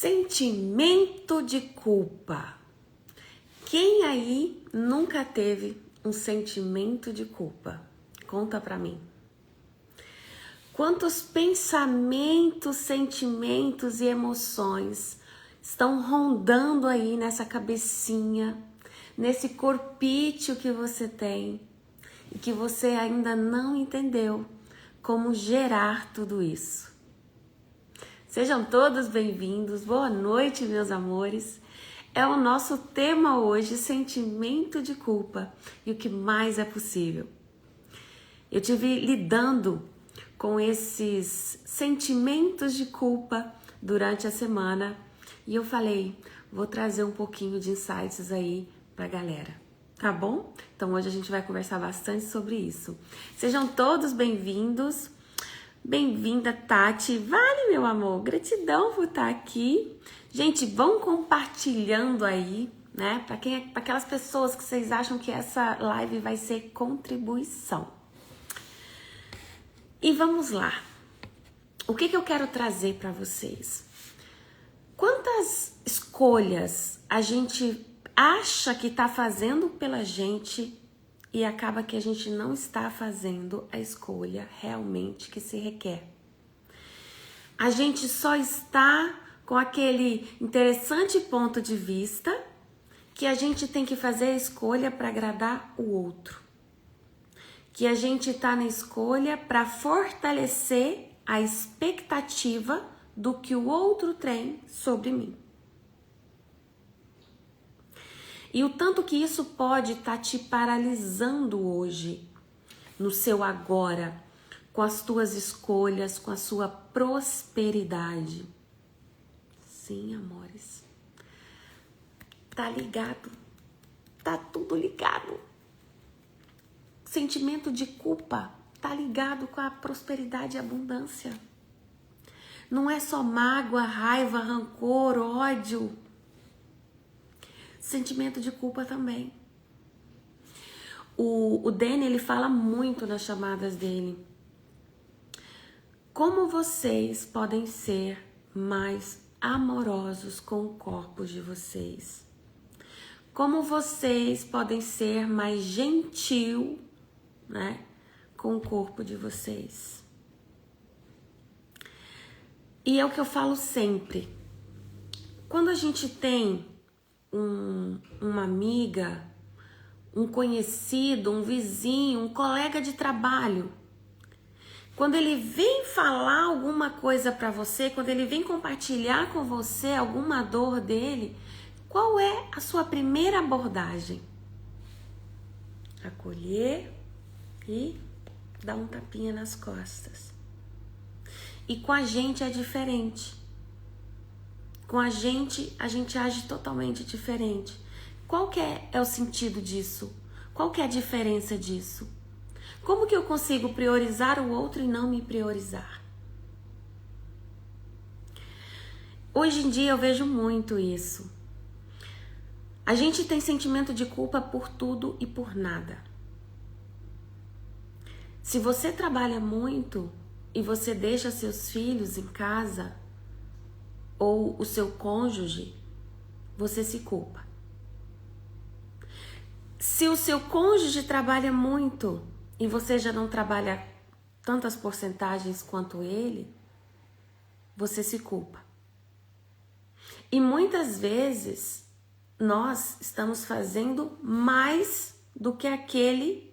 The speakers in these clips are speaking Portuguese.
Sentimento de culpa. Quem aí nunca teve um sentimento de culpa? Conta pra mim. Quantos pensamentos, sentimentos e emoções estão rondando aí nessa cabecinha, nesse corpício que você tem e que você ainda não entendeu como gerar tudo isso? Sejam todos bem-vindos, boa noite, meus amores. É o nosso tema hoje, sentimento de culpa e o que mais é possível. Eu tive lidando com esses sentimentos de culpa durante a semana e eu falei, vou trazer um pouquinho de insights aí pra galera, tá bom? Então hoje a gente vai conversar bastante sobre isso. Sejam todos bem-vindos. Bem-vinda, Tati. Vale, meu amor. Gratidão por estar aqui. Gente, vão compartilhando aí, né? Para aquelas pessoas que vocês acham que essa live vai ser contribuição. E vamos lá. O que eu quero trazer para vocês? Quantas escolhas a gente acha que está fazendo pela gente e acaba que a gente não está fazendo a escolha realmente que se requer? A gente só está com aquele interessante ponto de vista que a gente tem que fazer a escolha para agradar o outro. Que a gente está na escolha para fortalecer a expectativa do que o outro tem sobre mim. E o tanto que isso pode estar te paralisando hoje, no seu agora, com as tuas escolhas, com a sua prosperidade. Sim, amores. Tá ligado. Tá tudo ligado. Sentimento de culpa tá ligado com a prosperidade e abundância. Não é só mágoa, raiva, rancor, ódio. Sentimento de culpa também. O Danny, ele fala muito nas chamadas dele. Como vocês podem ser mais amorosos com o corpo de vocês? Como vocês podem ser mais gentil, né, com o corpo de vocês? E é o que eu falo sempre. Quando a gente tem uma amiga, um conhecido, um vizinho, um colega de trabalho, quando ele vem falar alguma coisa para você, quando ele vem compartilhar com você alguma dor dele, qual é a sua primeira abordagem? Acolher e dar um tapinha nas costas. E com a gente é diferente. Com a gente age totalmente diferente. Qual que é o sentido disso? Qual que é a diferença disso? Como que eu consigo priorizar o outro e não me priorizar? Hoje em dia eu vejo muito isso. A gente tem sentimento de culpa por tudo e por nada. Se você trabalha muito e você deixa seus filhos em casa, ou o seu cônjuge, você se culpa. Se o seu cônjuge trabalha muito e você já não trabalha tantas porcentagens quanto ele, você se culpa. E muitas vezes nós estamos fazendo mais do que aquele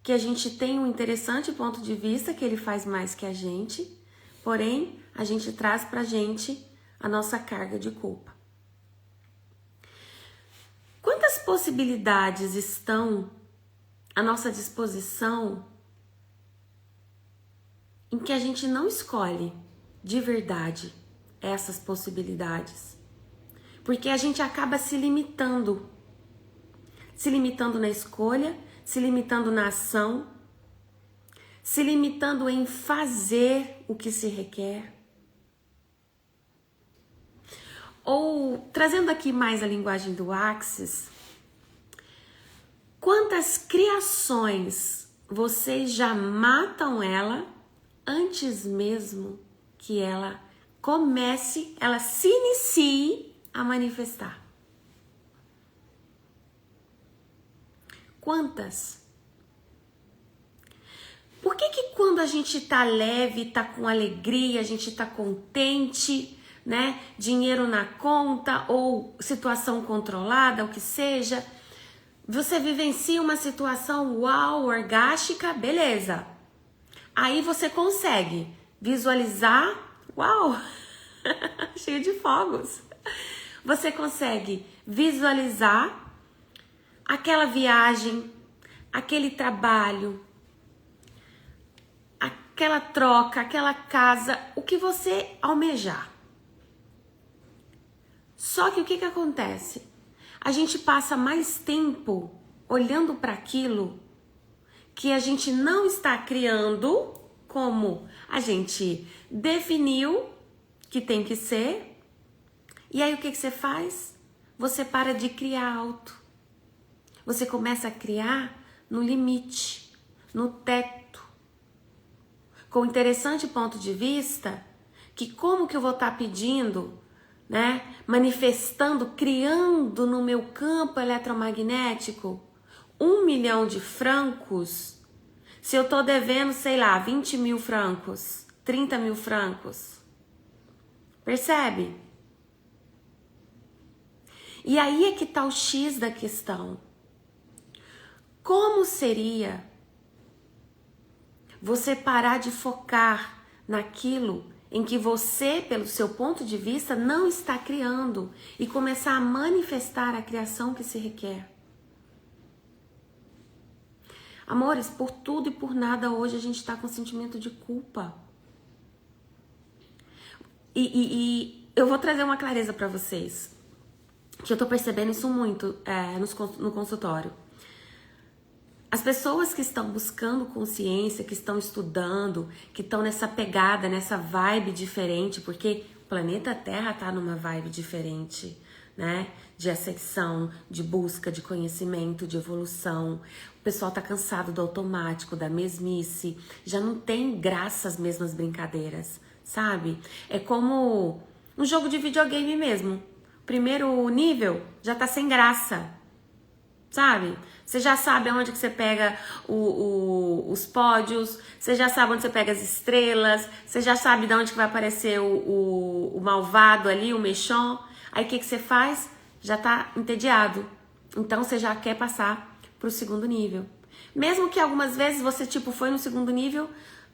que a gente tem um interessante ponto de vista, que ele faz mais que a gente, porém a gente traz pra gente a nossa carga de culpa. Quantas possibilidades estão à nossa disposição em que a gente não escolhe de verdade essas possibilidades? Porque a gente acaba se limitando na escolha, se limitando na ação, se limitando em fazer o que se requer. Ou, trazendo aqui mais a linguagem do Axis, quantas criações vocês já matam ela antes mesmo que ela ela se inicie a manifestar. Quantas? Por que quando a gente tá leve, tá com alegria, a gente tá contente, né? Dinheiro na conta ou situação controlada, o que seja, você vivencia uma situação uau, orgástica, beleza. Aí você consegue visualizar, uau, cheio de fogos. Você consegue visualizar aquela viagem, aquele trabalho, aquela troca, aquela casa, o que você almejar. Só que o que acontece? A gente passa mais tempo olhando para aquilo que a gente não está criando como a gente definiu que tem que ser. E aí o que você faz? Você para de criar alto. Você começa a criar no limite, no teto. Com o interessante ponto de vista que como que eu vou estar pedindo, né, manifestando, criando no meu campo eletromagnético 1 milhão de francos, se eu tô devendo, sei lá, 20 mil francos, 30 mil francos. Percebe? E aí é que tá o X da questão. Como seria você parar de focar naquilo em que você, pelo seu ponto de vista, não está criando e começar a manifestar a criação que se requer? Amores, por tudo e por nada hoje a gente está com sentimento de culpa. E eu vou trazer uma clareza para vocês, que eu tô percebendo isso muito no consultório. As pessoas que estão buscando consciência, que estão estudando, que estão nessa pegada, nessa vibe diferente, porque o planeta Terra tá numa vibe diferente, né? De ascensão, de busca de conhecimento, de evolução. O pessoal tá cansado do automático, da mesmice. Já não tem graça as mesmas brincadeiras, sabe? É como um jogo de videogame mesmo. Primeiro nível já tá sem graça, sabe? Você já sabe aonde que você pega os pódios, você já sabe onde você pega as estrelas, você já sabe de onde que vai aparecer o malvado ali, o mechão. Aí o que você faz? Já tá entediado. Então você já quer passar pro segundo nível. Mesmo que algumas vezes você foi no segundo nível,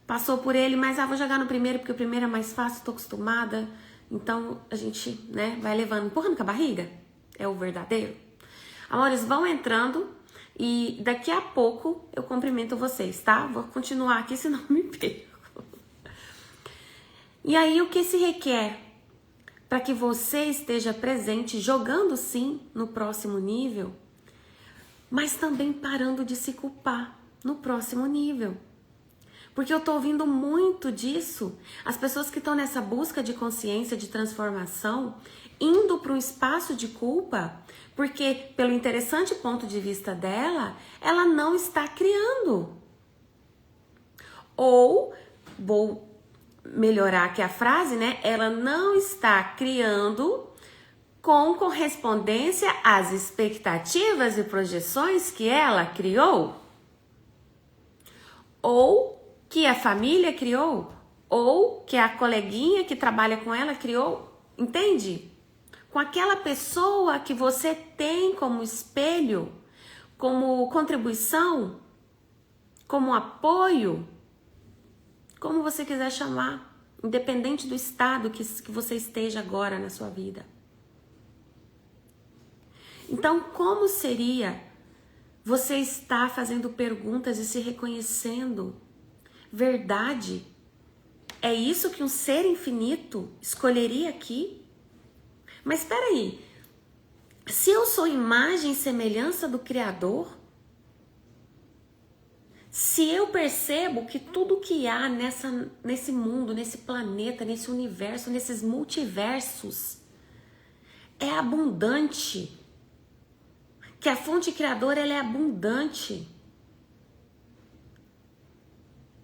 passou por ele, mas vou jogar no primeiro porque o primeiro é mais fácil, tô acostumada. Então a gente, né, vai levando, empurrando com a barriga. É o verdadeiro. Amores, vão entrando e daqui a pouco eu cumprimento vocês, tá? Vou continuar aqui, senão me perco. E aí, o que se requer para que você esteja presente, jogando sim no próximo nível, mas também parando de se culpar no próximo nível? Porque eu tô ouvindo muito disso. As pessoas que estão nessa busca de consciência, de transformação, indo para um espaço de culpa, porque pelo interessante ponto de vista dela, ela não está criando. Ou, vou melhorar aqui a frase, né? Ela não está criando com correspondência às expectativas e projeções que ela criou. Ou que a família criou, ou que a coleguinha que trabalha com ela criou, entende? Com aquela pessoa que você tem como espelho, como contribuição, como apoio, como você quiser chamar, independente do estado que você esteja agora na sua vida. Então, como seria você estar fazendo perguntas e se reconhecendo? Verdade? É isso que um ser infinito escolheria aqui? Mas espera aí, se eu sou imagem e semelhança do Criador, se eu percebo que tudo que há nesse mundo, nesse planeta, nesse universo, nesses multiversos é abundante, que a fonte criadora ela é abundante,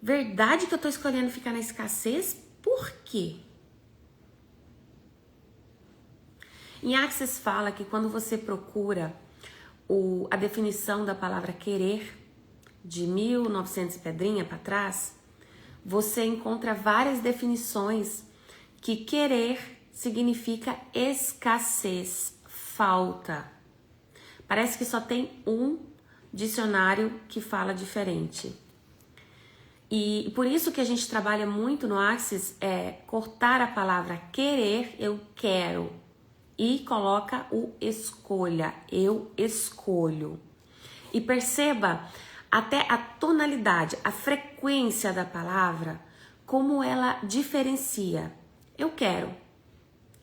verdade que eu estou escolhendo ficar na escassez? Por quê? Em Axis fala que quando você procura a definição da palavra querer, de 1900 pedrinha para trás, você encontra várias definições que querer significa escassez, falta. Parece que só tem um dicionário que fala diferente. E por isso que a gente trabalha muito no Axis cortar a palavra querer, eu quero, e coloca o escolha, eu escolho. E perceba até a tonalidade, a frequência da palavra, como ela diferencia. Eu quero,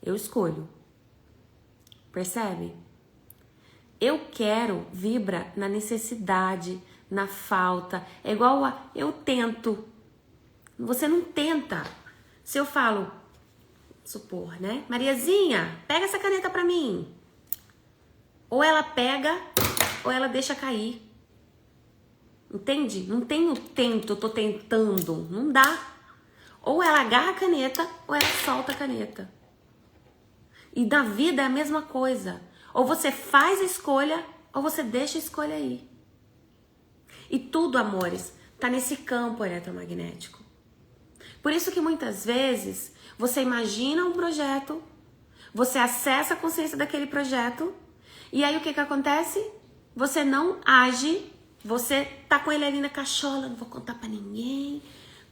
eu escolho. Percebe? Eu quero vibra na necessidade, na falta. É igual a eu tento. Você não tenta. Se eu falo, supor, né? Mariazinha, pega essa caneta pra mim. Ou ela pega, ou ela deixa cair. Entende? Não tem o tento, eu tô tentando. Não dá. Ou ela agarra a caneta, ou ela solta a caneta. E na vida é a mesma coisa. Ou você faz a escolha, ou você deixa a escolha aí. E tudo, amores, tá nesse campo eletromagnético. Por isso que muitas vezes você imagina um projeto, você acessa a consciência daquele projeto, e aí o que acontece? Você não age, você tá com ele ali na cachola, não vou contar pra ninguém,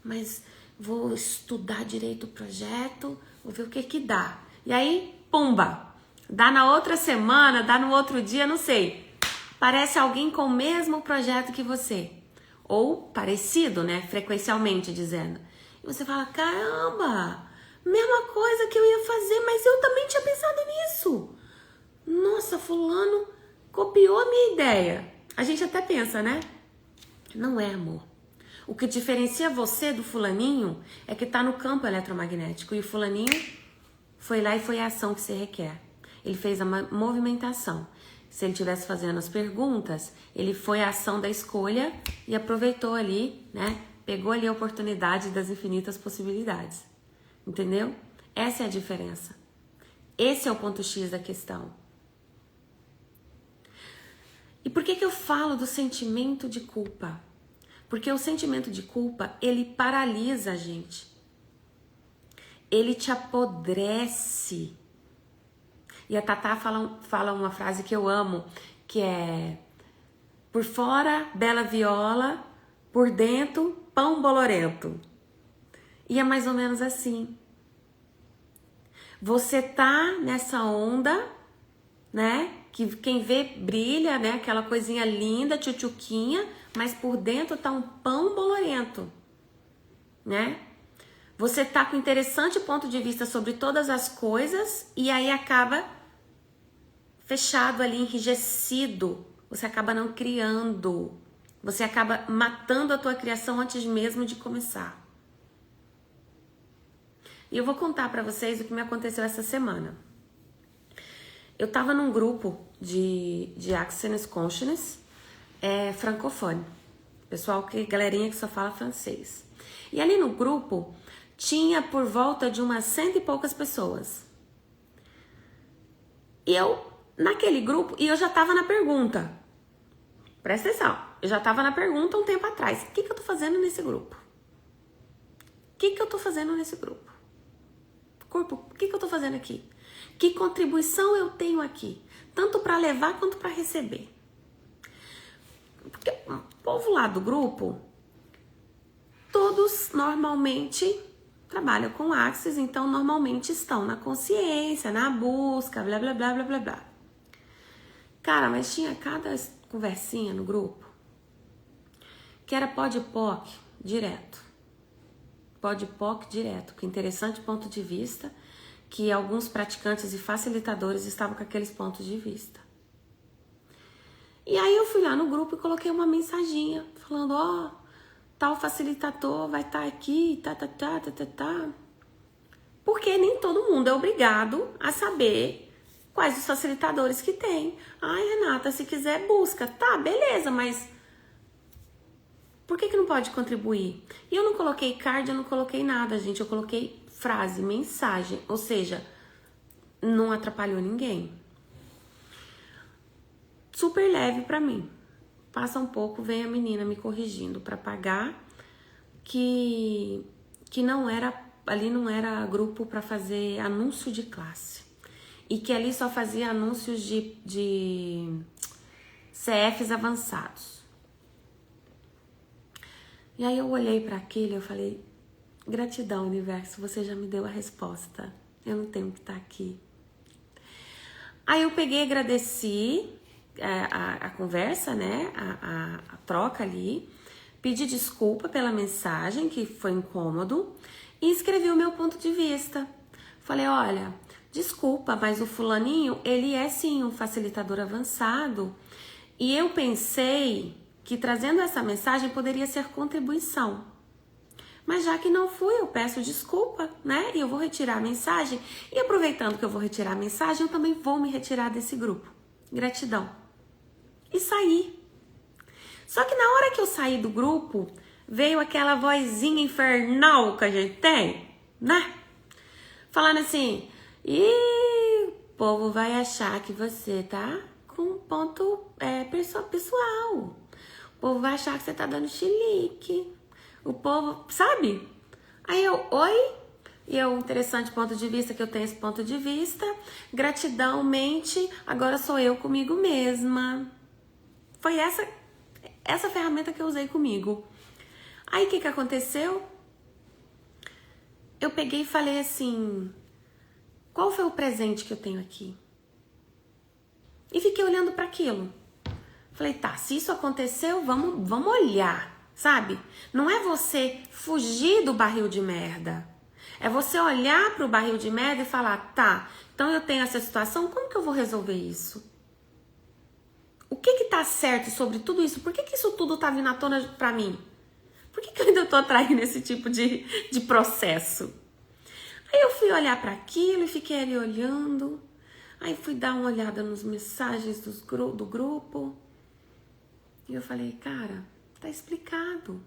mas vou estudar direito o projeto, vou ver o que dá. E aí, pumba! Dá na outra semana, dá no outro dia, não sei. Parece alguém com o mesmo projeto que você. Ou parecido, né? Frequencialmente dizendo. E você fala, caramba, mesma coisa que eu ia fazer, mas eu também tinha pensado nisso. Nossa, fulano copiou a minha ideia. A gente até pensa, né? Não é, amor. O que diferencia você do fulaninho é que tá no campo eletromagnético. E o fulaninho foi lá e foi a ação que você requer. Ele fez a movimentação. Se ele estivesse fazendo as perguntas, ele foi a ação da escolha e aproveitou ali, né? Pegou ali a oportunidade das infinitas possibilidades. Entendeu? Essa é a diferença. Esse é o ponto X da questão. E por que eu falo do sentimento de culpa? Porque o sentimento de culpa, ele paralisa a gente. Ele te apodrece. E a Tatá fala uma frase que eu amo, que é: por fora, bela viola, por dentro, pão bolorento. E é mais ou menos assim. Você tá nessa onda, né? Que quem vê brilha, né? Aquela coisinha linda, tchutchuquinha, mas por dentro tá um pão bolorento, né? Você tá com interessante ponto de vista sobre todas as coisas e aí acaba fechado ali, enrijecido. Você acaba não criando. Você acaba matando a tua criação antes mesmo de começar. E eu vou contar pra vocês o que me aconteceu essa semana. Eu tava num grupo de Access Consciousness francofone. Pessoal, galerinha que só fala francês. E ali no grupo tinha por volta de umas 100 e poucas pessoas. E eu, naquele grupo, e eu já tava na pergunta. Presta atenção, eu já tava na pergunta um tempo atrás. O que eu tô fazendo nesse grupo? O que eu tô fazendo nesse grupo? Corpo, o que eu tô fazendo aqui? Que contribuição eu tenho aqui? Tanto para levar quanto para receber. Porque o povo lá do grupo, todos normalmente trabalham com Axis, então normalmente estão na consciência, na busca, blá, blá, blá, blá, blá, blá. Cara, mas tinha cada conversinha no grupo que era POC direto. POC direto. Que interessante ponto de vista, que alguns praticantes e facilitadores estavam com aqueles pontos de vista. E aí eu fui lá no grupo e coloquei uma mensaginha falando, ó, tal facilitador vai estar aqui, tá. Porque nem todo mundo é obrigado a saber quais os facilitadores que tem. Ai, Renata, se quiser, busca. Tá, beleza, mas por que não pode contribuir? E eu não coloquei card, eu não coloquei nada, gente. Eu coloquei frase, mensagem. Ou seja, não atrapalhou ninguém. Super leve pra mim. Passa um pouco, vem a menina me corrigindo pra pagar, que não era, ali não era grupo pra fazer anúncio de classe. E que ali só fazia anúncios de CFs avançados. E aí eu olhei pra aquilo e eu falei, gratidão, universo, você já me deu a resposta. Eu não tenho que estar aqui. Aí eu peguei e agradeci a conversa, né? A troca ali. Pedi desculpa pela mensagem, que foi incômodo. E escrevi o meu ponto de vista. Falei, olha, desculpa, mas o fulaninho, ele é sim um facilitador avançado. E eu pensei que trazendo essa mensagem poderia ser contribuição. Mas já que não fui, eu peço desculpa, né? E eu vou retirar a mensagem. E aproveitando que eu vou retirar a mensagem, eu também vou me retirar desse grupo. Gratidão. E saí. Só que na hora que eu saí do grupo, veio aquela vozinha infernal que a gente tem, né? Falando assim, o povo vai achar que você tá com um ponto pessoal. O povo vai achar que você tá dando chilique. O povo, sabe? Aí eu, oi? E eu, interessante ponto de vista, que eu tenho esse ponto de vista. Gratidão, mente, agora sou eu comigo mesma. Foi essa ferramenta que eu usei comigo. Aí o que aconteceu? Eu peguei e falei assim, qual foi o presente que eu tenho aqui? E fiquei olhando para aquilo. Falei, tá, se isso aconteceu, vamos olhar, sabe? Não é você fugir do barril de merda. É você olhar pro barril de merda e falar, tá, então eu tenho essa situação, como que eu vou resolver isso? O que tá certo sobre tudo isso? Por que isso tudo tá vindo à tona pra mim? Por que eu ainda tô atraindo esse tipo de processo? Aí eu fui olhar para aquilo e fiquei ali olhando. Aí fui dar uma olhada nas mensagens do grupo. E eu falei, cara, tá explicado.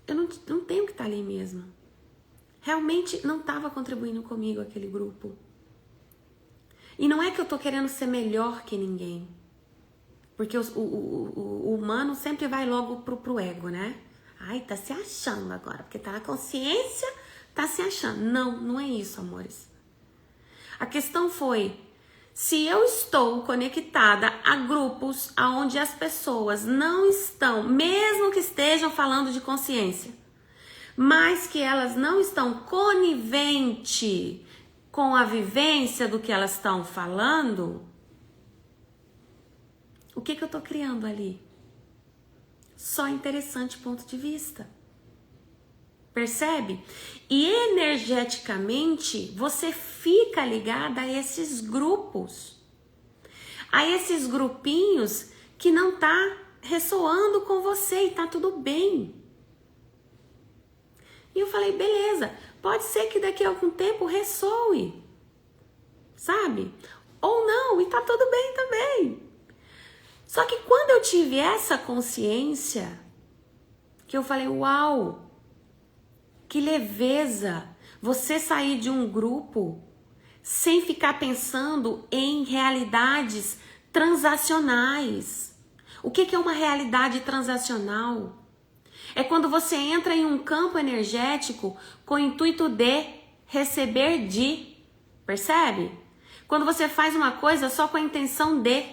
Eu não tenho que estar ali mesmo. Realmente não estava contribuindo comigo aquele grupo. E não é que eu tô querendo ser melhor que ninguém. Porque o humano sempre vai logo pro ego, né? Ai, tá se achando agora. Porque tá na consciência, tá se achando. Não é isso, amores. A questão foi, se eu estou conectada a grupos onde as pessoas não estão, mesmo que estejam falando de consciência, mas que elas não estão coniventes com a vivência do que elas estão falando, o que eu tô criando ali? Só interessante ponto de vista. Percebe? E energeticamente você fica ligada a esses grupos. A esses grupinhos que não tá ressoando com você e tá tudo bem. E eu falei, beleza, pode ser que daqui a algum tempo ressoe. Sabe? Ou não, e tá tudo bem também. Só que quando eu tive essa consciência, que eu falei, uau, que leveza você sair de um grupo sem ficar pensando em realidades transacionais. O que é uma realidade transacional? É quando você entra em um campo energético com o intuito de receber de, percebe? Quando você faz uma coisa só com a intenção de,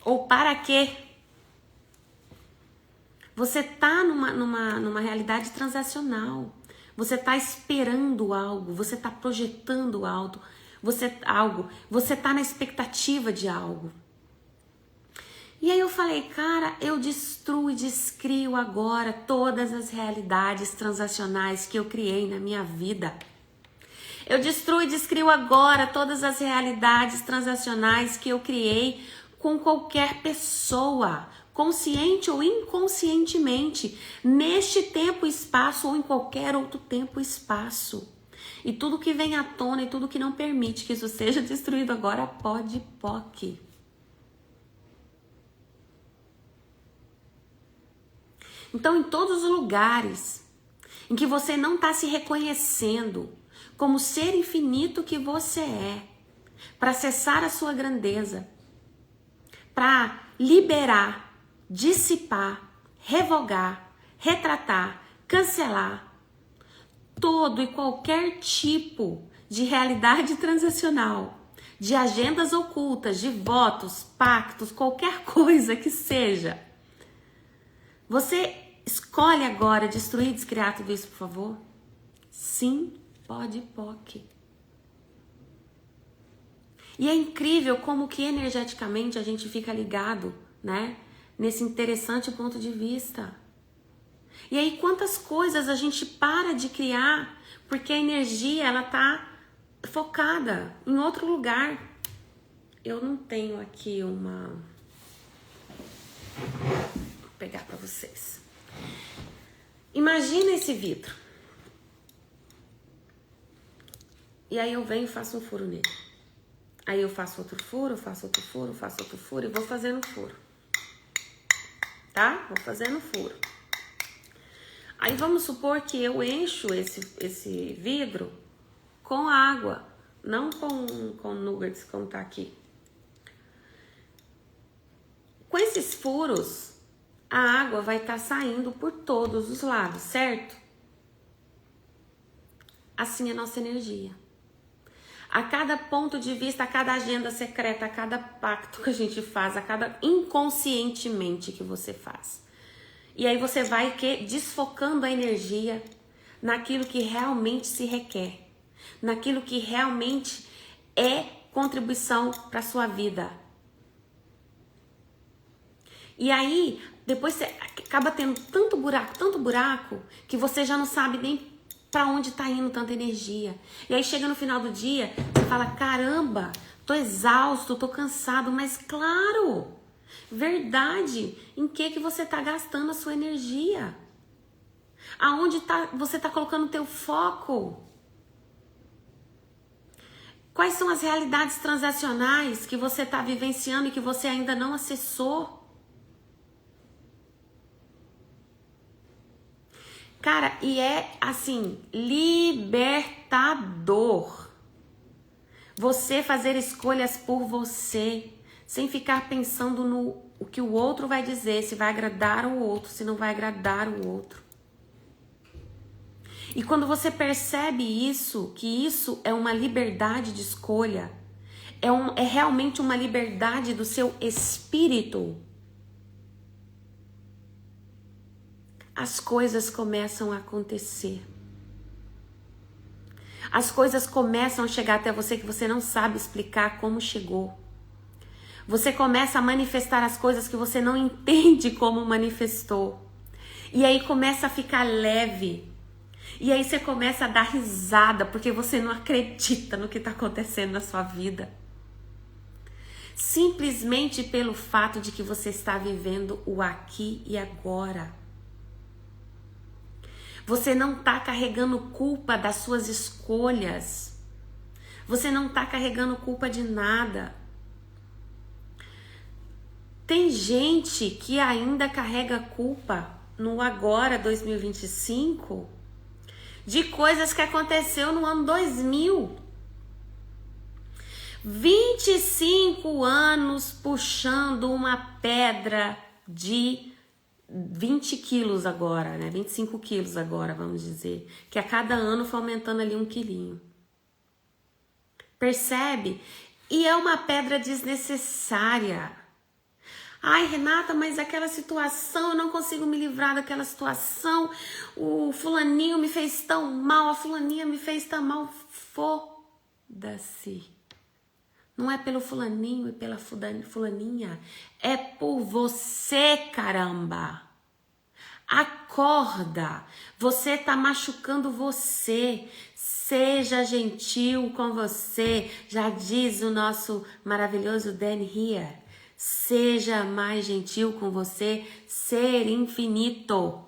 ou para quê? Você tá numa realidade transacional. Você tá esperando algo, você tá projetando algo, você tá na expectativa de algo. E aí eu falei, cara, eu destruo e descrio agora todas as realidades transacionais que eu criei na minha vida. Eu destruo e descrio agora todas as realidades transacionais que eu criei com qualquer pessoa, consciente ou inconscientemente, neste tempo e espaço ou em qualquer outro tempo e espaço. E tudo que vem à tona e tudo que não permite que isso seja destruído agora, pode POC. Então, em todos os lugares em que você não está se reconhecendo como ser infinito que você é, para acessar a sua grandeza, para liberar, dissipar, revogar, retratar, cancelar todo e qualquer tipo de realidade transacional, de agendas ocultas, de votos, pactos, qualquer coisa que seja. Você escolhe agora destruir, descriar tudo isso, por favor? Sim, pode, POC. E é incrível como que energeticamente a gente fica ligado, né? Nesse interessante ponto de vista. E aí quantas coisas a gente para de criar porque a energia ela tá focada em outro lugar. Eu não tenho aqui uma... Vou pegar para vocês. Imagina esse vidro. E aí eu venho e faço um furo nele. Aí eu faço outro furo, faço outro furo, faço outro furo e vou fazendo furo. Tá? Vou fazendo furo. Aí vamos supor que eu encho esse vidro com água, não com nuggets como tá aqui. Com esses furos, a água vai estar saindo por todos os lados, certo? Assim é a nossa energia. A cada ponto de vista, a cada agenda secreta, a cada pacto que a gente faz, a cada inconscientemente que você faz. E aí você vai desfocando a energia naquilo que realmente se requer, naquilo que realmente é contribuição para sua vida. E aí, depois você acaba tendo tanto buraco, que você já não sabe nem para onde tá indo tanta energia. E aí chega no final do dia, você fala, caramba, tô exausto, tô cansado, mas claro, verdade, em que você tá gastando a sua energia? Aonde você tá colocando o teu foco? Quais são as realidades transacionais que você tá vivenciando e que você ainda não acessou? Cara, e é assim, libertador. Você fazer escolhas por você, sem ficar pensando no o que o outro vai dizer, se vai agradar o outro, se não vai agradar o outro. E quando você percebe isso, que isso é uma liberdade de escolha, é realmente uma liberdade do seu espírito, as coisas começam a acontecer. As coisas começam a chegar até você que você não sabe explicar como chegou. Você começa a manifestar as coisas que você não entende como manifestou. E aí começa a ficar leve. E aí você começa a dar risada porque você não acredita no que está acontecendo na sua vida. Simplesmente pelo fato de que você está vivendo o aqui e agora. Você não está carregando culpa das suas escolhas. Você não está carregando culpa de nada. Tem gente que ainda carrega culpa no agora 2025 de coisas que aconteceu no ano 2000. 25 anos puxando uma pedra de 20 quilos agora, né? 25 quilos agora, vamos dizer. Que a cada ano foi aumentando ali 1 quilinho. Percebe? E é uma pedra desnecessária. Ai, Renata, mas aquela situação, eu não consigo me livrar daquela situação. O fulaninho me fez tão mal, a fulaninha me fez tão mal. Foda-se. Não é pelo fulaninho e pela fulaninha. É por você, caramba. Acorda. Você tá machucando você. Seja gentil com você. Já diz o nosso maravilhoso Dan Here. Seja mais gentil com você. Ser infinito.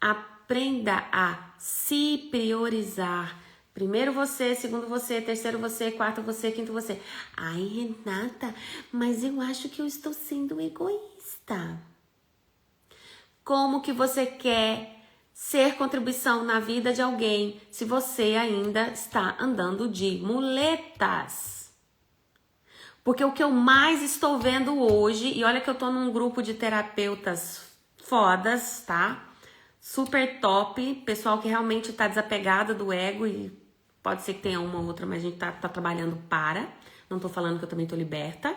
Aprenda a se priorizar. Primeiro você, segundo você, terceiro você, quarto você, quinto você. Ai, Renata, mas eu acho que eu estou sendo egoísta. Como que você quer ser contribuição na vida de alguém se você ainda está andando de muletas. Porque o que eu mais estou vendo hoje, e olha que eu tô num grupo de terapeutas fodas, tá? Super top, pessoal que realmente tá desapegado do ego e pode ser que tenha uma ou outra, mas a gente tá trabalhando para. Não tô falando que eu também tô liberta.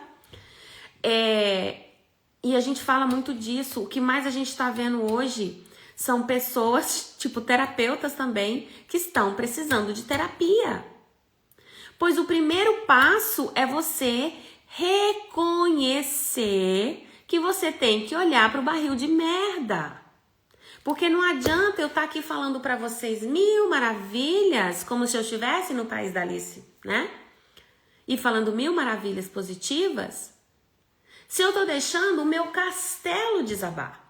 E a gente fala muito disso. O que mais a gente tá vendo hoje são pessoas, tipo terapeutas também, que estão precisando de terapia. Pois o primeiro passo é você reconhecer que você tem que olhar para o barril de merda. Porque não adianta eu estar aqui falando para vocês mil maravilhas, como se eu estivesse no país da Alice, né? E falando mil maravilhas positivas, se eu tô deixando o meu castelo desabar.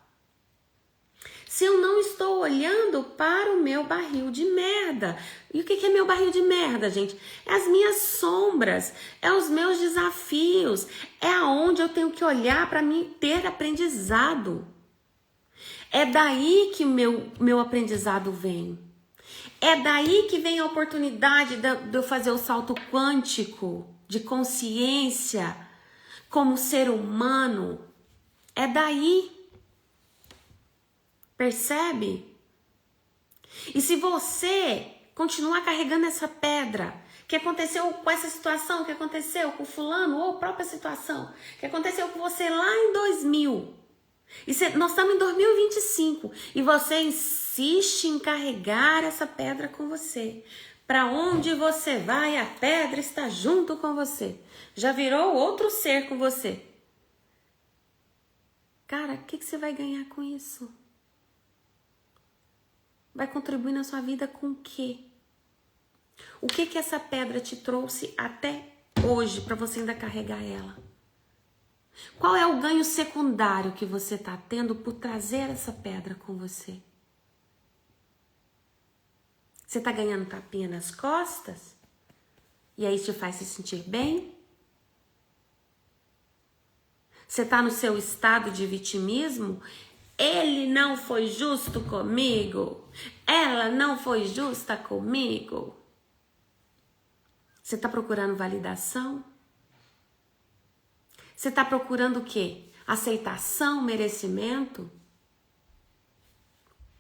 Se eu não estou olhando para o meu barril de merda. E o que é meu barril de merda, gente? É as minhas sombras, é os meus desafios, é aonde eu tenho que olhar para mim ter aprendizado. É daí que meu aprendizado vem. É daí que vem a oportunidade de eu fazer o salto quântico de consciência como ser humano. É daí. Percebe? E se você continuar carregando essa pedra, que aconteceu com essa situação, que aconteceu com fulano, ou a própria situação, que aconteceu com você lá em 2000, nós estamos em 2025, e você insiste em carregar essa pedra com você. Para onde você vai, a pedra está junto com você. Já virou outro ser com você. Cara, o que você vai ganhar com isso? Vai contribuir na sua vida com o quê? O que essa pedra te trouxe até hoje para você ainda carregar ela? Qual é o ganho secundário que você está tendo por trazer essa pedra com você? Você está ganhando tapinha nas costas? E aí te faz se sentir bem? Você está no seu estado de vitimismo? Ele não foi justo comigo. Ela não foi justa comigo. Você está procurando validação? Você está procurando o quê? Aceitação, merecimento?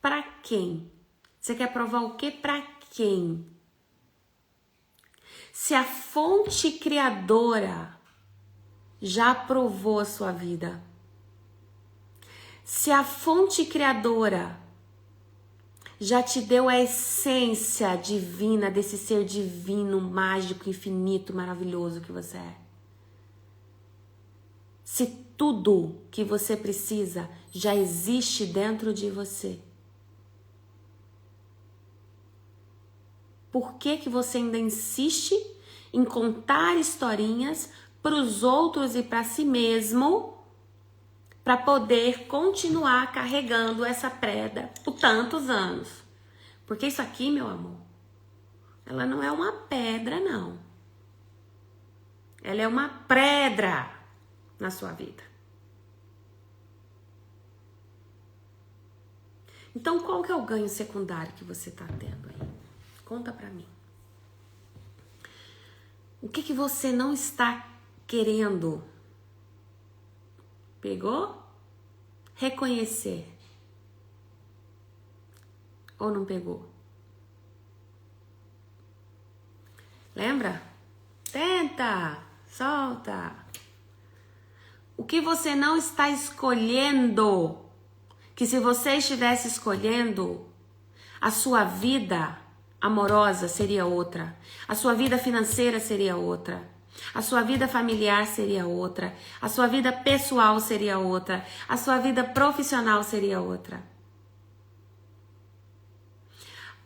Para quem? Você quer provar o quê para quem? Se a fonte criadora já aprovou a sua vida, se a fonte criadora já te deu a essência divina desse ser divino, mágico, infinito, maravilhoso que você é, se tudo que você precisa já existe dentro de você, por que você ainda insiste em contar historinhas para os outros e para si mesmo, para poder continuar carregando essa pedra por tantos anos? Porque isso aqui, meu amor, ela não é uma pedra, não. Ela é uma pedra na sua vida. Então, qual que é o ganho secundário que você está tendo aí? Conta pra mim. O que você não está querendo? Pegou? Reconhecer. Ou não pegou? Lembra? Tenta, solta. O que você não está escolhendo? Que se você estivesse escolhendo, a sua vida amorosa seria outra, a sua vida financeira seria outra, a sua vida familiar seria outra, a sua vida pessoal seria outra, a sua vida profissional seria outra.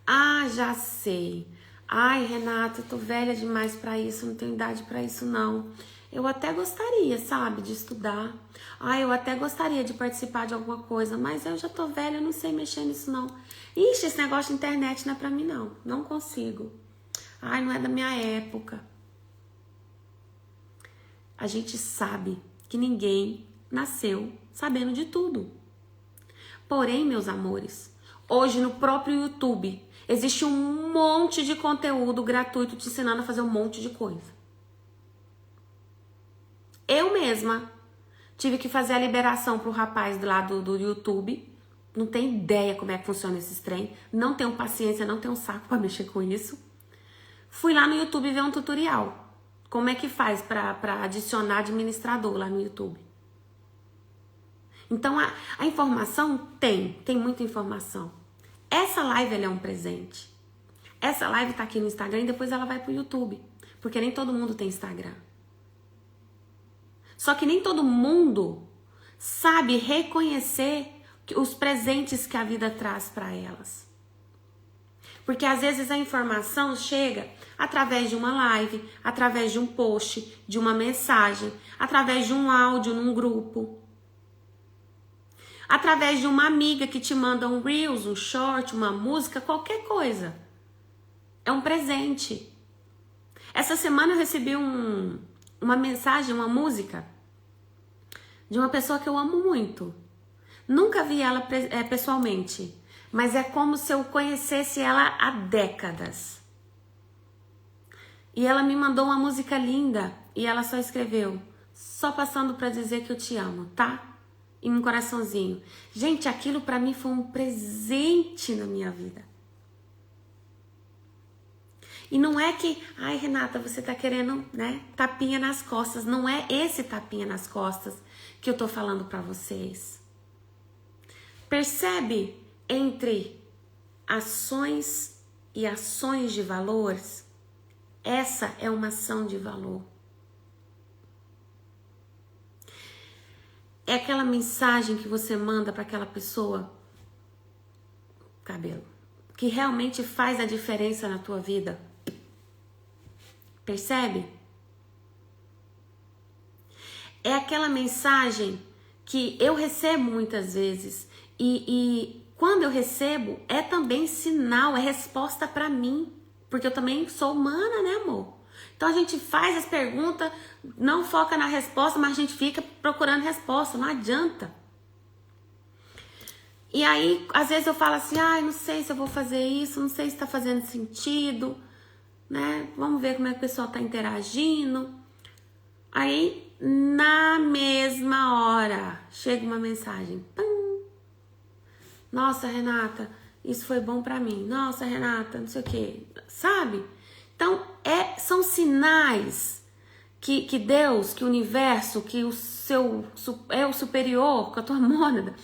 Ah, já sei. Ai, Renata, eu tô velha demais pra isso, não tenho idade pra isso não. Eu até gostaria, sabe, de estudar. Ai, eu até gostaria de participar de alguma coisa, mas eu já tô velha, eu não sei mexer nisso não. Ixi, esse negócio de internet não é pra mim não, não consigo. Ai, não é da minha época. A gente sabe que ninguém nasceu sabendo de tudo. Porém, meus amores, Hoje no próprio YouTube existe um monte de conteúdo gratuito te ensinando a fazer um monte de coisa. Eu mesma tive que fazer a liberação pro rapaz do lado do YouTube. Não tenho ideia como é que funciona esses trem. Não tenho paciência, não tenho saco pra mexer com isso. Fui lá no YouTube ver um tutorial. Como é que faz pra adicionar administrador lá no YouTube. Então a informação tem muita informação. Essa live ela é um presente. Essa live tá aqui no Instagram e depois ela vai pro YouTube. Porque nem todo mundo tem Instagram. Só que nem todo mundo sabe reconhecer os presentes que a vida traz para elas. Porque às vezes a informação chega através de uma live, através de um post, de uma mensagem, através de um áudio num grupo, através de uma amiga que te manda um Reels, um short, uma música, qualquer coisa. É um presente. Essa semana eu recebi uma mensagem, uma música de uma pessoa que eu amo muito. Nunca vi ela pessoalmente, mas é como se eu conhecesse ela há décadas. E ela me mandou uma música linda e ela só escreveu: só passando pra dizer que eu te amo, tá? E um coraçãozinho. Gente, aquilo pra mim foi um presente na minha vida. E não é que, ai Renata, você tá querendo, né, tapinha nas costas. Não é esse tapinha nas costas que eu tô falando pra vocês. Percebe entre ações e ações de valores? Essa é uma ação de valor. É aquela mensagem que você manda para aquela pessoa, cabelo, que realmente faz a diferença na tua vida. Percebe? É aquela mensagem que eu recebo muitas vezes e quando eu recebo é também sinal, é resposta para mim, porque eu também sou humana, né, amor? Então a gente faz as perguntas, não foca na resposta, mas a gente fica procurando resposta, não adianta. E aí, às vezes eu falo assim, ai, não sei se eu vou fazer isso, não sei se tá fazendo sentido, né? Vamos ver como é que o pessoal tá interagindo. Aí, na mesma hora, chega uma mensagem. Pum. Nossa, Renata, isso foi bom pra mim. Nossa, Renata, não sei o quê. Sabe? Então, são sinais que Deus, que o universo, que o seu eu superior, com a tua mônada,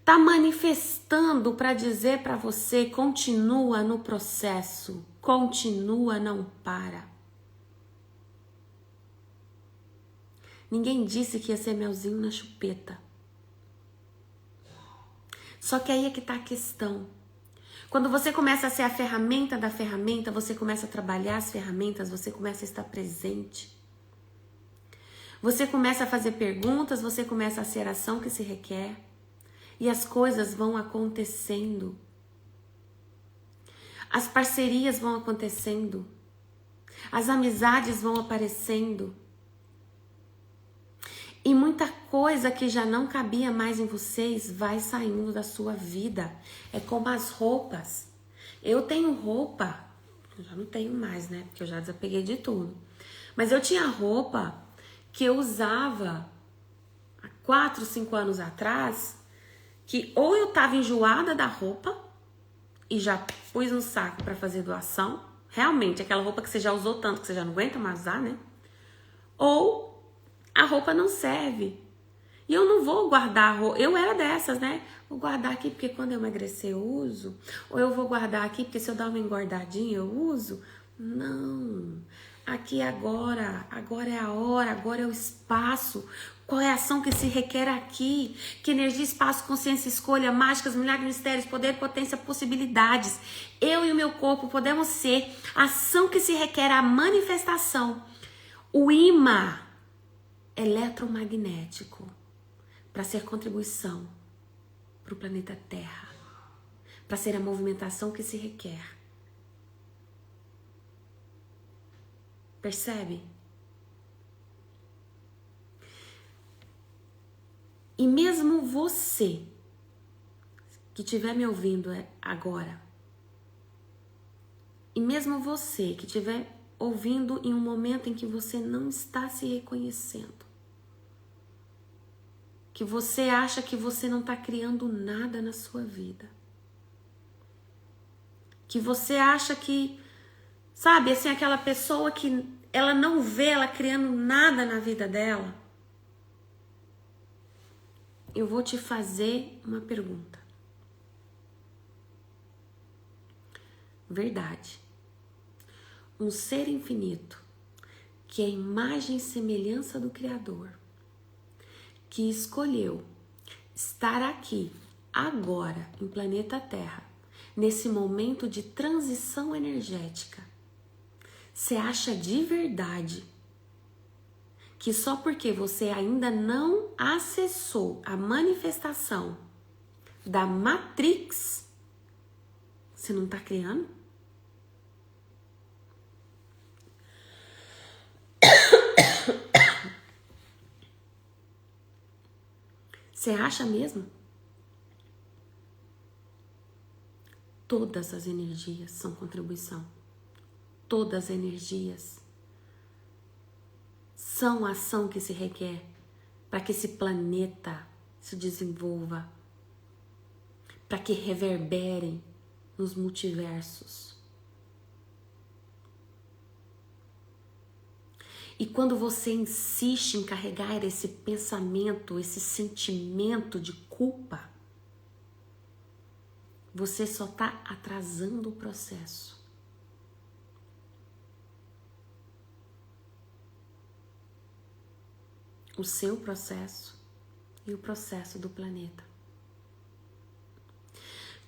tá manifestando para dizer para você: continua no processo, continua, não para. Ninguém disse que ia ser melzinho na chupeta. Só que aí é que tá a questão. Quando você começa a ser a ferramenta da ferramenta, você começa a trabalhar as ferramentas, você começa a estar presente. Você começa a fazer perguntas, você começa a ser a ação que se requer. E as coisas vão acontecendo. As parcerias vão acontecendo. As amizades vão aparecendo. E muita coisa que já não cabia mais em vocês vai saindo da sua vida. É como as roupas. Eu tenho roupa, eu já não tenho mais, né? Porque eu já desapeguei de tudo. Mas eu tinha roupa que eu usava há 4, 5 anos atrás, que ou eu tava enjoada da roupa e já pus no saco para fazer doação. Realmente, aquela roupa que você já usou tanto que você já não aguenta mais usar, né? Ou a roupa não serve. E eu não vou guardar a roupa. Eu era dessas, né? Vou guardar aqui porque quando eu emagrecer eu uso. Ou eu vou guardar aqui porque se eu dar uma engordadinha eu uso. Não. Aqui agora é a hora, agora é o espaço. Qual é a ação que se requer aqui? Que energia, espaço, consciência, escolha, mágicas, milagres, mistérios, poder, potência, possibilidades. Eu e o meu corpo podemos ser a ação que se requer, a manifestação. O imã eletromagnético para ser contribuição para o planeta Terra, para ser a movimentação que se requer. Percebe? E mesmo você que estiver me ouvindo agora, e mesmo você que estiver ouvindo em um momento em que você não está se reconhecendo, que você acha que você não está criando nada na sua vida, que você acha que, sabe, assim, aquela pessoa que ela não vê ela criando nada na vida dela, eu vou te fazer uma pergunta. Verdade. Um ser infinito, que é a imagem e semelhança do Criador, que escolheu estar aqui, agora, em planeta Terra, nesse momento de transição energética, você acha de verdade que só porque você ainda não acessou a manifestação da Matrix, você não está criando? Você acha mesmo? Todas as energias são contribuição. Todas as energias são a ação que se requer para que esse planeta se desenvolva, para que reverberem nos multiversos. E quando você insiste em carregar esse pensamento, esse sentimento de culpa, você só está atrasando o processo. O seu processo e o processo do planeta.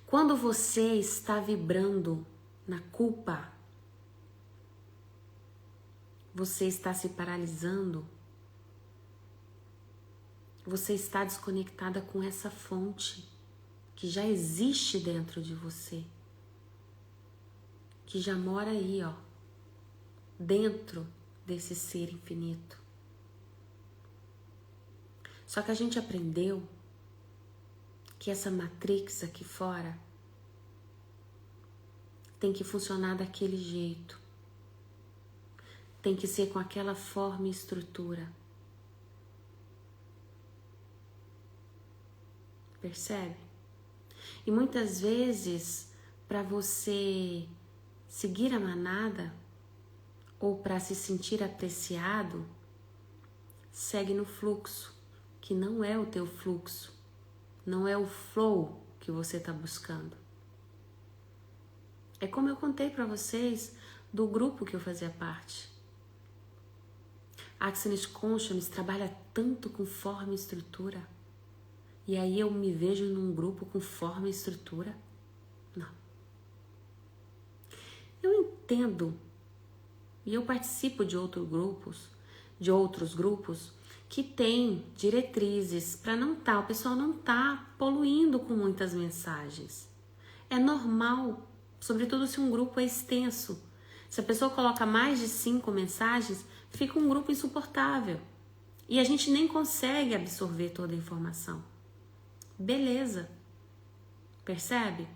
Quando você está vibrando na culpa, você está se paralisando, você está desconectada com essa fonte que já existe dentro de você, que já mora aí, ó, dentro desse ser infinito. Só que a gente aprendeu que essa matrix aqui fora tem que funcionar daquele jeito. Tem que ser com aquela forma e estrutura. Percebe? E muitas vezes, para você seguir a manada ou para se sentir apreciado, segue no fluxo, que não é o teu fluxo, não é o flow que você está buscando. É como eu contei para vocês do grupo que eu fazia parte. A Access Consciousness trabalha tanto com forma e estrutura. E aí eu me vejo num grupo com forma e estrutura? Não. Eu entendo, e eu participo de outros grupos que têm diretrizes para o pessoal não tá poluindo com muitas mensagens. É normal, sobretudo se um grupo é extenso. Se a pessoa coloca mais de 5 mensagens, fica um grupo insuportável. E a gente nem consegue absorver toda a informação. Beleza. Percebe?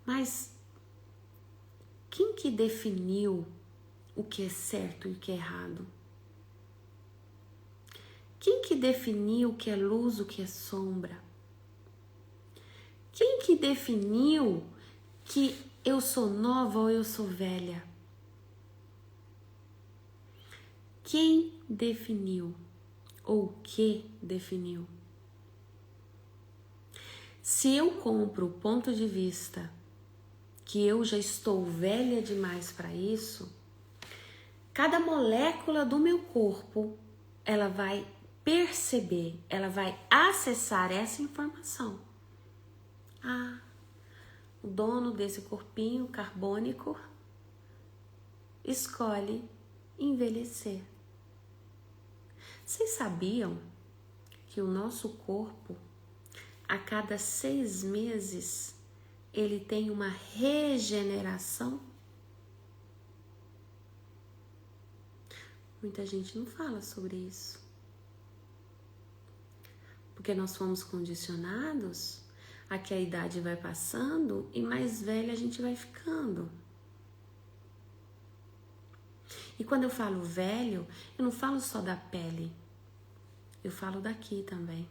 Mas quem que definiu o que é certo e o que é errado? Quem que definiu o que é luz, o que é sombra? Quem que definiu que eu sou nova ou eu sou velha? Quem definiu? Ou o que definiu? Se eu compro o ponto de vista que eu já estou velha demais para isso, cada molécula do meu corpo, ela vai perceber, ela vai acessar essa informação. Ah, o dono desse corpinho carbônico escolhe envelhecer. Vocês sabiam que o nosso corpo, a cada 6 meses, ele tem uma regeneração? Muita gente não fala sobre isso. Porque nós fomos condicionados a que a idade vai passando e mais velha a gente vai ficando. E quando eu falo velho, eu não falo só da pele, eu falo daqui também.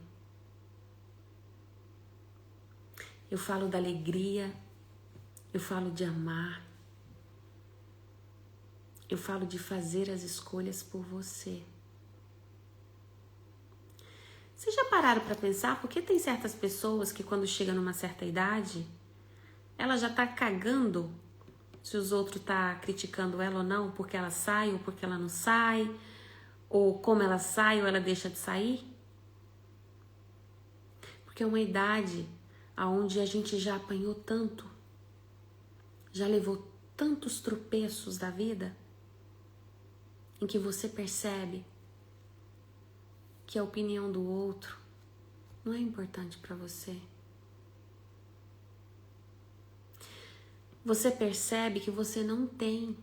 Eu falo da alegria, eu falo de amar, eu falo de fazer as escolhas por você. Vocês já pararam para pensar por que tem certas pessoas que quando chegam numa certa idade, ela já tá cagando se os outros tá criticando ela ou não, porque ela sai ou porque ela não sai, ou como ela sai ou ela deixa de sair? Porque é uma idade onde a gente já apanhou tanto, já levou tantos tropeços da vida, em que você percebe que a opinião do outro não é importante para você. Você percebe que você não tem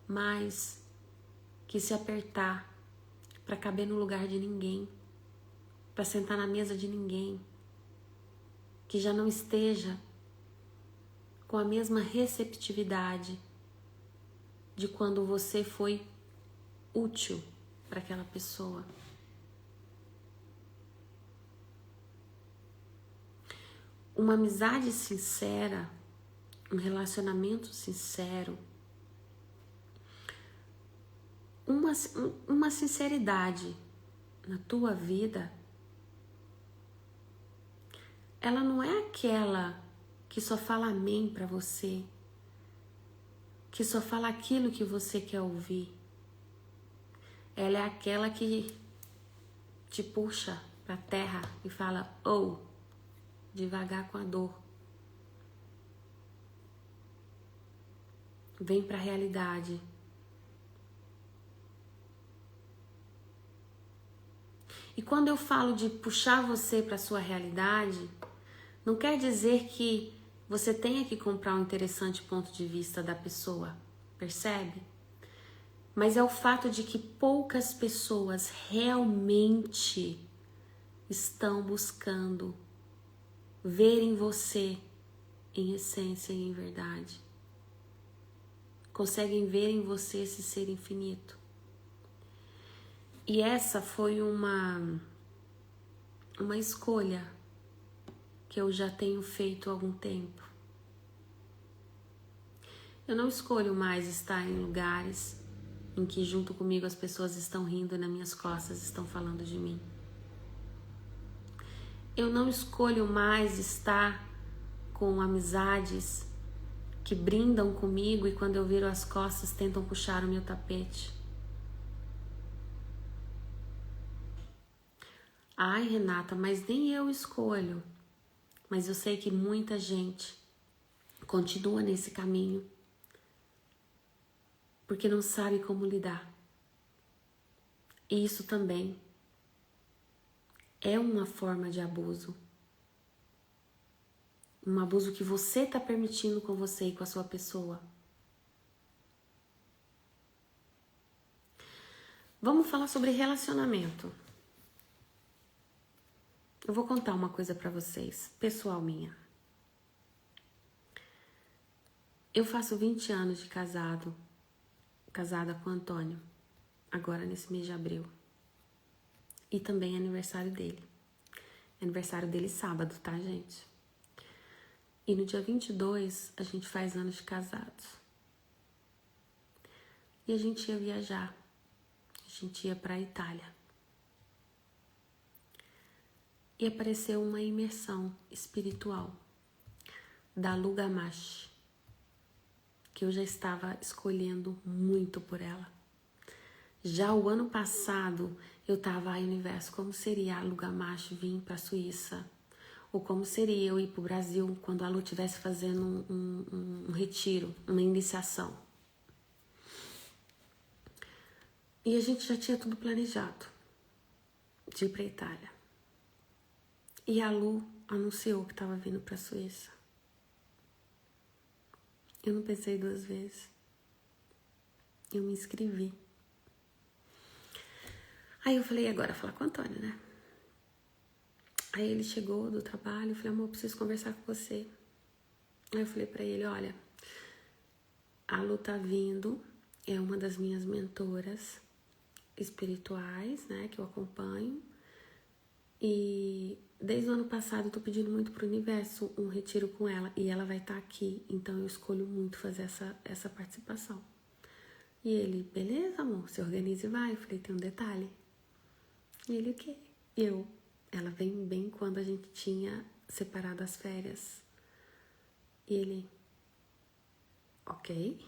mais que se apertar para caber no lugar de ninguém, para sentar na mesa de ninguém, que já não esteja com a mesma receptividade de quando você foi útil para aquela pessoa. Uma amizade sincera, um relacionamento sincero, uma sinceridade na tua vida, ela não é aquela que só fala amém para você, que só fala aquilo que você quer ouvir. Ela é aquela que te puxa para a terra e fala, devagar com a dor. Vem para a realidade. E quando eu falo de puxar você para a sua realidade, não quer dizer que você tenha que comprar um interessante ponto de vista da pessoa, percebe? Mas é o fato de que poucas pessoas realmente estão buscando ver em você, em essência e em verdade. Conseguem ver em você esse ser infinito. E essa foi uma escolha que eu já tenho feito há algum tempo. Eu não escolho mais estar em lugares em que junto comigo as pessoas estão rindo e nas minhas costas estão falando de mim. Eu não escolho mais estar com amizades que brindam comigo e quando eu viro as costas tentam puxar o meu tapete. Ai, Renata, mas nem eu escolho. Mas eu sei que muita gente continua nesse caminho porque não sabe como lidar. E isso também é uma forma de abuso. Um abuso que você está permitindo com você e com a sua pessoa. Vamos falar sobre relacionamento. Eu vou contar uma coisa pra vocês, pessoal minha. Eu faço 20 anos de casada com o Antônio, agora nesse mês de abril. E também é aniversário dele. Aniversário dele sábado, tá, gente? E no dia 22, a gente faz anos de casados. E a gente ia viajar. A gente ia pra Itália. E apareceu uma imersão espiritual da Lu Gamache, que eu já estava escolhendo muito por ela. Já o ano passado, eu estava aí, universo, como seria a Lu Gamache vir para a Suíça? Ou como seria eu ir para o Brasil quando a Lu estivesse fazendo um retiro, uma iniciação? E a gente já tinha tudo planejado de ir para a Itália. E a Lu anunciou que estava vindo para a Suíça. Eu não pensei 2 vezes. Eu me inscrevi. Aí eu falei, agora falar com o Antônio, né? Aí ele chegou do trabalho, eu falei, amor, preciso conversar com você. Aí eu falei pra ele, olha, a Lu tá vindo, é uma das minhas mentoras espirituais, né, que eu acompanho. E desde o ano passado eu tô pedindo muito pro universo um retiro com ela. E ela vai estar aqui, então eu escolho muito fazer essa participação. E ele, beleza, amor, se organiza e vai. Eu falei, tem um detalhe. E ele, o quê? Ela vem bem quando a gente tinha separado as férias. E ele, ok.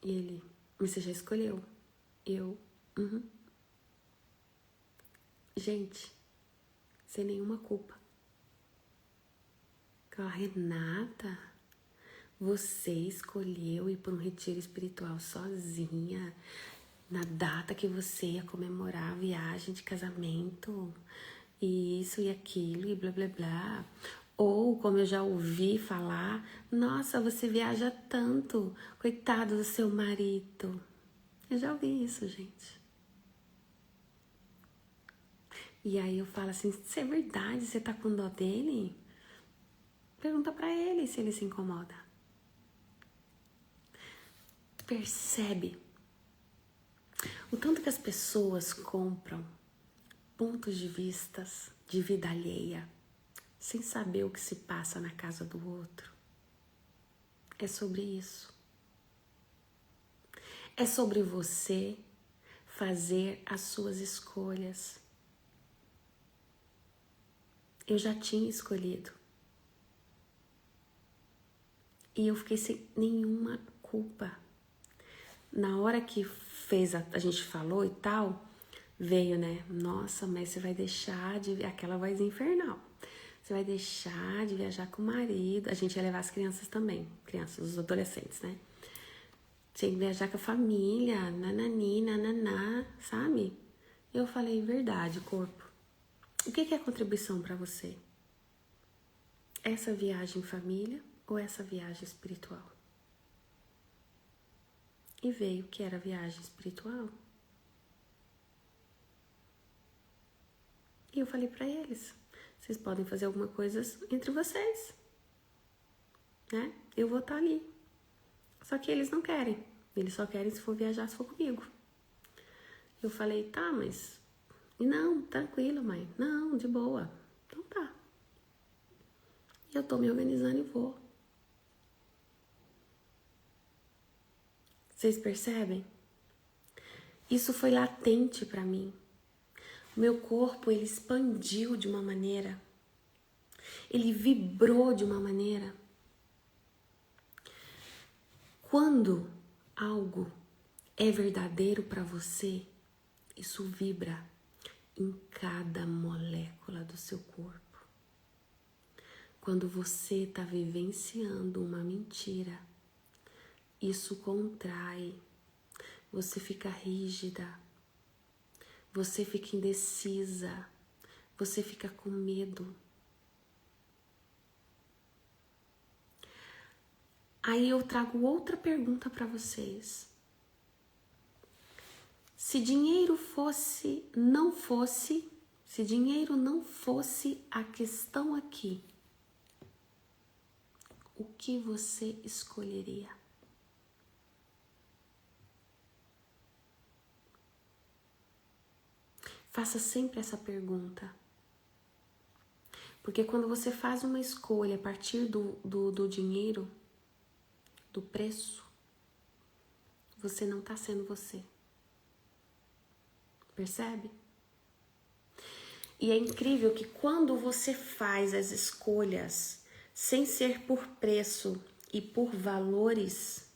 E ele, mas você já escolheu? Uhum. Gente, sem nenhuma culpa. Renata, você escolheu ir para um retiro espiritual sozinha na data que você ia comemorar a viagem de casamento e isso e aquilo e blá blá blá. Ou, como eu já ouvi falar, nossa, você viaja tanto, coitado do seu marido. Eu já ouvi isso, gente. E aí eu falo assim, se é verdade, você tá com dó dele? Pergunta pra ele se ele se incomoda. Percebe o tanto que as pessoas compram pontos de vistas de vida alheia sem saber o que se passa na casa do outro. É sobre isso. É sobre você fazer as suas escolhas. Eu já tinha escolhido. E eu fiquei sem nenhuma culpa. Na hora que a gente falou e tal, veio, né? Nossa, mas você vai deixar de... Aquela voz infernal. Você vai deixar de viajar com o marido. A gente ia levar as crianças também. Crianças, os adolescentes, né? Tinha que viajar com a família. Nanani, nananá, sabe? Eu falei, verdade, corpo. O que é contribuição para você? Essa viagem em família ou essa viagem espiritual? E veio que era viagem espiritual. E eu falei pra eles, vocês podem fazer alguma coisa entre vocês, né? Eu vou estar ali. Só que eles não querem. Eles só querem se for viajar, se for comigo. Eu falei, tá, mas... Não, tranquilo, mãe. Não, de boa. Então tá. Eu tô me organizando e vou. Vocês percebem? Isso foi latente pra mim. Meu corpo, ele expandiu de uma maneira. Ele vibrou de uma maneira. Quando algo é verdadeiro para você, isso vibra em cada molécula do seu corpo. Quando você está vivenciando uma mentira, isso contrai, você fica rígida, você fica indecisa, você fica com medo. Aí eu trago outra pergunta para vocês. Se dinheiro não fosse a questão aqui, o que você escolheria? Faça sempre essa pergunta. Porque quando você faz uma escolha a partir do dinheiro, do preço, você não está sendo você. Percebe? E é incrível que quando você faz as escolhas sem ser por preço e por valores,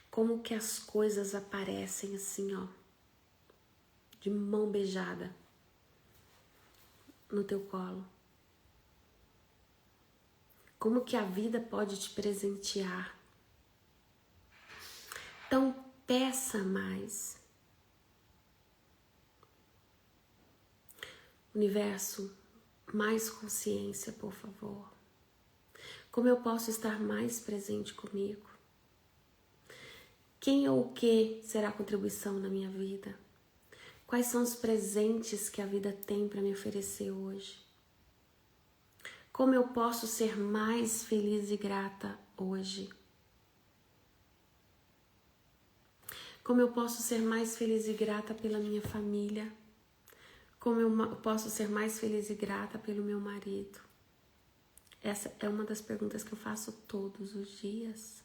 como que as coisas aparecem assim, ó, de mão beijada no teu colo. Como que a vida pode te presentear. Então, peça mais. Universo, mais consciência, por favor. Como eu posso estar mais presente comigo? Quem ou o que será contribuição na minha vida? Quais são os presentes que a vida tem para me oferecer hoje? Como eu posso ser mais feliz e grata hoje? Como eu posso ser mais feliz e grata pela minha família? Como eu posso ser mais feliz e grata pelo meu marido? Essa é uma das perguntas que eu faço todos os dias.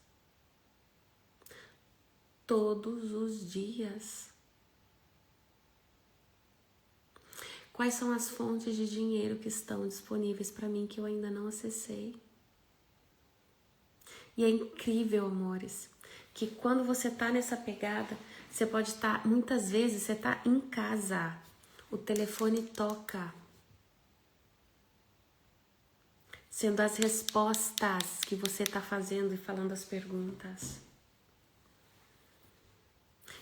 Todos os dias. Quais são as fontes de dinheiro que estão disponíveis para mim que eu ainda não acessei? E é incrível, amores, que quando você tá nessa pegada, você pode estar, muitas vezes você tá em casa, o telefone toca, sendo as respostas que você tá fazendo e falando as perguntas.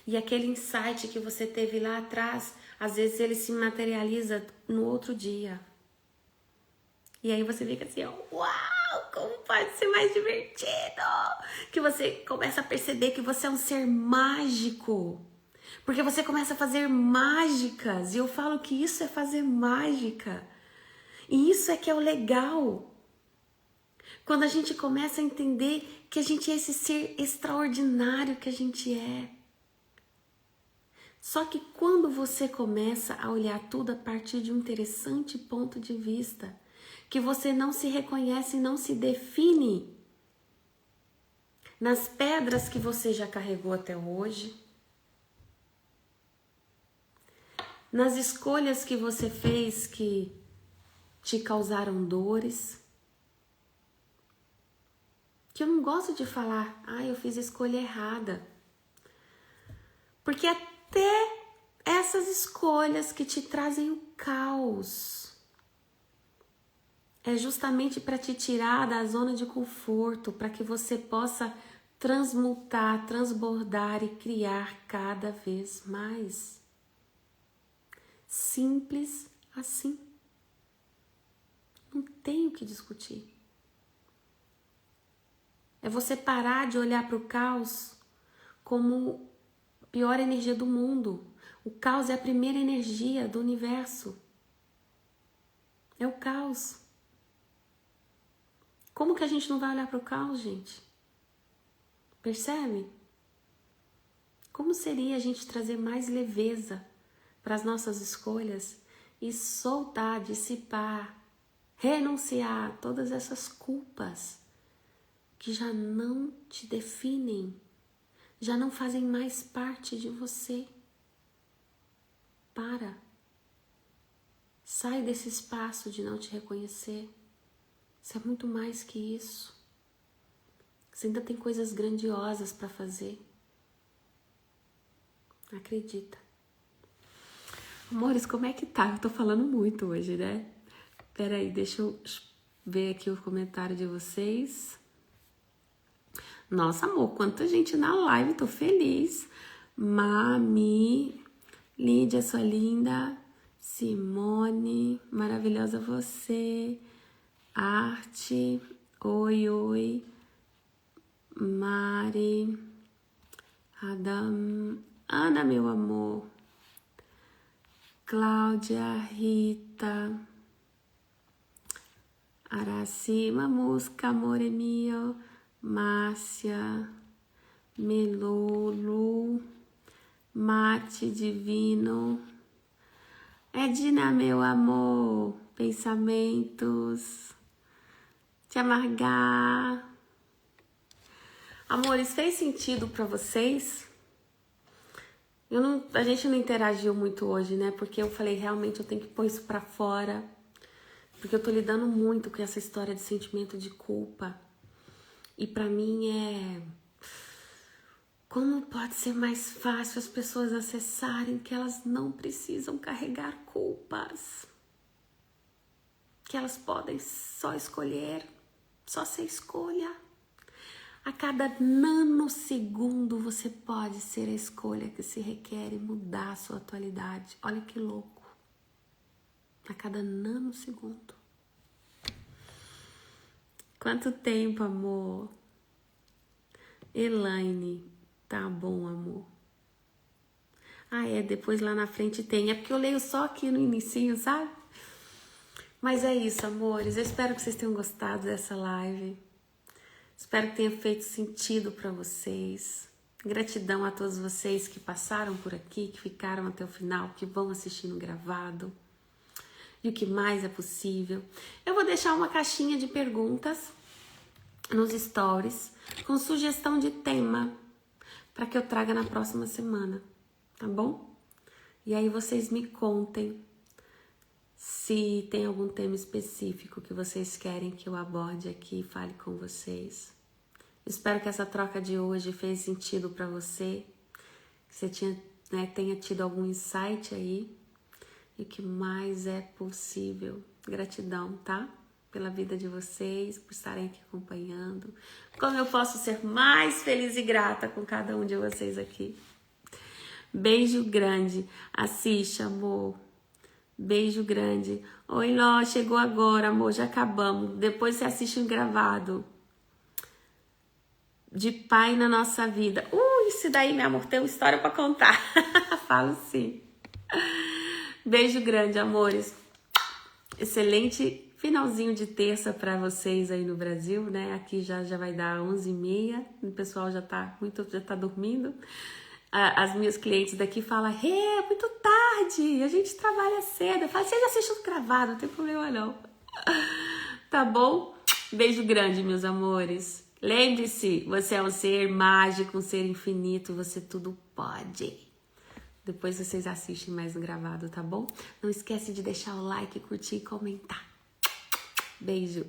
E aquele insight que você teve lá atrás, às vezes ele se materializa no outro dia. E aí você fica assim, ó, uau, como pode ser mais divertido? Que você começa a perceber que você é um ser mágico. Porque você começa a fazer mágicas. E eu falo que isso é fazer mágica. E isso é que é o legal. Quando a gente começa a entender que a gente é esse ser extraordinário que a gente é. Só que quando você começa a olhar tudo a partir de um interessante ponto de vista, que você não se reconhece e não se define nas pedras que você já carregou até hoje, nas escolhas que você fez que te causaram dores, que eu não gosto de falar, eu fiz a escolha errada, porque até essas escolhas que te trazem o caos, é justamente para te tirar da zona de conforto, para que você possa transmutar, transbordar e criar cada vez mais. Simples assim. Não tem o que discutir. É você parar de olhar para o caos como a pior energia do mundo. O caos é a primeira energia do universo. É o caos. Como que a gente não vai olhar para o caos, gente? Percebe? Como seria a gente trazer mais leveza para as nossas escolhas e soltar, dissipar, renunciar a todas essas culpas que já não te definem, já não fazem mais parte de você? Para. Sai desse espaço de não te reconhecer. Você é muito mais que isso. Você ainda tem coisas grandiosas para fazer. Acredita. Amores, como é que tá? Eu tô falando muito hoje, né? Peraí, deixa eu ver aqui o comentário de vocês. Nossa, amor, quanta gente na live, tô feliz. Mami, Lídia, sua linda. Simone, maravilhosa você. Arte, oi. Mari, Adam, Ana, meu amor. Cláudia, Rita, Aracima, Musca, amore mio, Márcia, Melulu, Mate Divino, Edna, meu amor, pensamentos, te amargar. Amores, fez sentido pra vocês? A gente não interagiu muito hoje, né? Porque eu falei, realmente eu tenho que pôr isso pra fora. Porque eu tô lidando muito com essa história de sentimento de culpa. E pra mim como pode ser mais fácil as pessoas acessarem que elas não precisam carregar culpas. Que elas podem só escolher, só ser escolha. A cada nanosegundo você pode ser a escolha que se requer e mudar a sua atualidade. Olha que louco. A cada nanosegundo. Quanto tempo, amor? Elaine, tá bom, amor. Ah, é, depois lá na frente tem. É porque eu leio só aqui no inicinho, sabe? Mas é isso, amores. Eu espero que vocês tenham gostado dessa live. Espero que tenha feito sentido para vocês. Gratidão a todos vocês que passaram por aqui, que ficaram até o final, que vão assistindo gravado. E o que mais é possível. Eu vou deixar uma caixinha de perguntas nos stories com sugestão de tema para que eu traga na próxima semana, tá bom? E aí vocês me contem se tem algum tema específico que vocês querem que eu aborde aqui e fale com vocês. Espero que essa troca de hoje fez sentido para você, que você tenha tido algum insight aí. E o que mais é possível. Gratidão, tá? Pela vida de vocês, por estarem aqui acompanhando. Como eu posso ser mais feliz e grata com cada um de vocês aqui. Beijo grande. Assiste, amor. Beijo grande. Oi, Ló, chegou agora, amor, já acabamos. Depois você assiste o gravado. De pai na nossa vida. Isso daí, meu amor, tem uma história pra contar. Falo sim. Beijo grande, amores. Excelente finalzinho de terça pra vocês aí no Brasil, né? Aqui já vai dar 11h30. O pessoal já tá dormindo. As minhas clientes daqui falam, é muito tarde, a gente trabalha cedo. Eu falo, vocês assistem tudo gravado, não tem problema não. Tá bom? Beijo grande, meus amores. Lembre-se, você é um ser mágico, um ser infinito, você tudo pode. Depois vocês assistem mais no gravado, tá bom? Não esquece de deixar o like, curtir e comentar. Beijo.